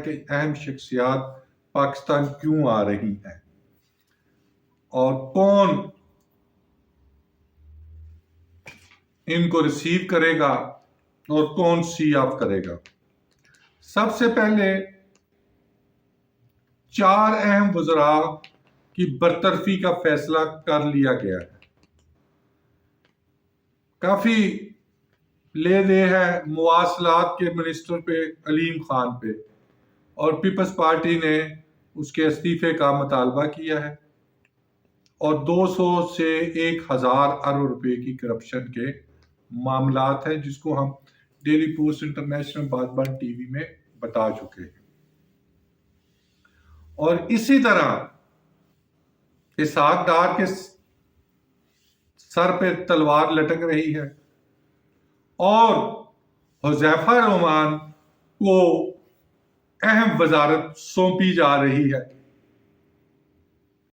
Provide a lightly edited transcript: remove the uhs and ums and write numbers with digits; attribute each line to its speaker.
Speaker 1: کہ اہم شخصیات پاکستان کیوں آ رہی ہیں اور کون ان کو ریسیو کرے گا اور کون سی آف کرے گا۔ سب سے پہلے 4 اہم وزراء کی برطرفی کا فیصلہ کر لیا گیا ہے۔ کافی لے دے ہے مواصلات کے منسٹر پہ علیم خان پہ، اور پیپلز پارٹی نے اس کے استعفے کا مطالبہ کیا ہے، اور 200 سے 1000 ارب روپے کی کرپشن کے معاملات ہیں جس کو ہم ڈیلی پوسٹ انٹرنیشنل بار ٹی وی میں بتا چکے ہیں۔ اور اسی طرح اسحاق ڈار کے سر پہ تلوار لٹک رہی ہے اور حذیفہ رومان کو اہم وزارت سونپی جا رہی ہے۔